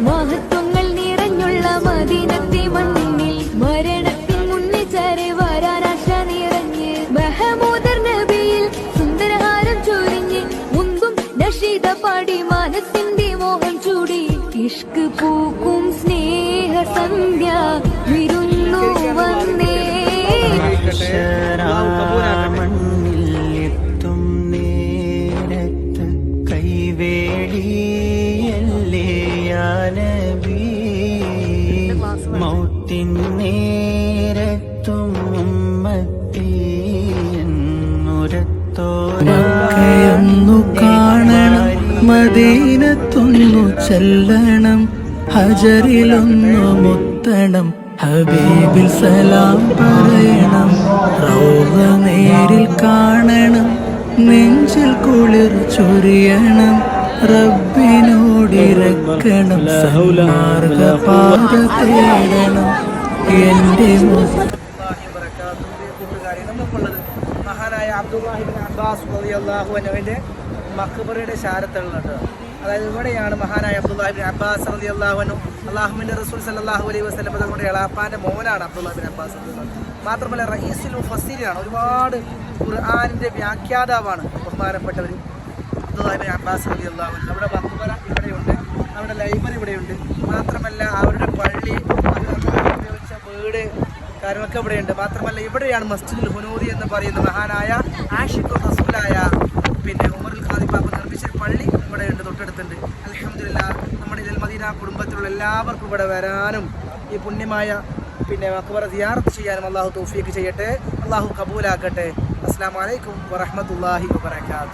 മഹത്വങ്ങൾ നിറഞ്ഞുള്ള മദീനത്തെ മണ്ണിൽ മരണത്തിൻ മുന്നിൽ ചാരി വരാനാശ നിറഞ്ഞ് മഹമൂദർ നബിയിൽ സുന്ദരഹാരം ചൊരിഞ്ഞ് മുൻപും നശീദ പാടി മനസ്സിന്റെ മോഹം ചൂടി ഇഷ്ക് പൂക്കും സ്നേഹ സന്ധ്യ വിരുന്നു വന്നേ മണ്ണിലെത്തും നേരത്ത് കൈവേളിയല്ലേ നബി മൗത്തിൻ നേരത്തും ഉമ്മത്തിയെന്നുരത്തോരൊന്നു കാണണം മദീനത്തൊന്നു ചെല്ലണം ഹജറിലൊന്നു മുത്തണം ഹബീബിൽ സലാം പറയണം റൗള നേരിൽ കാണണം നെഞ്ചിൽ കുളിർ ചൊരിയണം റബ്ബിനോടിരക്കണം സൗമാർഗപാത തേടണം എന്റെ കൂട്ടുകാരി നമുക്കുള്ളത് മഹാനായ അബ്ദുല്ലാഹി ഇബ്നു അബ്ബാസ് റളിയല്ലാഹു അൻഹുവിന്റെ മഖ്ബറയുടെ ശാരത്തുള്ളത്. അതായത് ഇവിടെയാണ് മഹാനായ അബ്ദുല്ലാഹി ഇബ്നു അബ്ബാസ് റളിയല്ലാഹു അൻഹു അല്ലാഹുവിന്റെ റസൂൽ സല്ലല്ലാഹു അലൈഹി വസല്ലം തങ്ങളുടെ എളാപ്പാന്റെ മോനാണ് അബ്ദുല്ലാഹി ഇബ്നു അബ്ബാസ്. മാത്രമല്ല റഈസുൽ മുഫസ്സിരിനാണ്, ഒരുപാട് ഖുർആനിന്റെ വ്യാഖ്യാതാവാണ് ബഹുമാനപ്പെട്ടവർ അബ്ദുല്ലാഹി ഇബ്നു അബ്ബാസ് റളിയല്ലാഹു അൻഹു. അവിടെ മഖ്ബറ ഇവിടെയുണ്ട്, അവിടെ ലൈബ്രറി ഇവിടെയുണ്ട്. മാത്രമല്ല അവരുടെ പള്ളി, ഉപയോഗിച്ച വീട് കാര്യങ്ങളൊക്കെ ഇവിടെയുണ്ട്. മാത്രമല്ല ഇവിടെയാണ് മസ്ജിദുൽ ഹുനൂരി എന്ന് പറയുന്ന മഹാനായ ആഷിഖുർ റസൂലായ ഉമറുൽ ഖാദി ബാബ നിർമ്മിച്ച പള്ളി ഇവിടെയുണ്ട്, തൊട്ടടുത്തുണ്ട്. അൽഹംദുലില്ലാഹ് നമ്മുടെ ഇതിൽ മദീന കുടുംബത്തിലുള്ള എല്ലാവർക്കും ഇവിടെ വരാനും ഈ പുണ്യമായ മഖ്ബറ സിയാറത്ത് ചെയ്യാനും അള്ളാഹു തൗഫീഖ് ചെയ്യട്ടെ, അള്ളാഹു കബൂലാക്കട്ടെ. അസ്സലാമു അലൈക്കും വറഹ്മത്തുള്ളാഹി വബറകാതുഹു.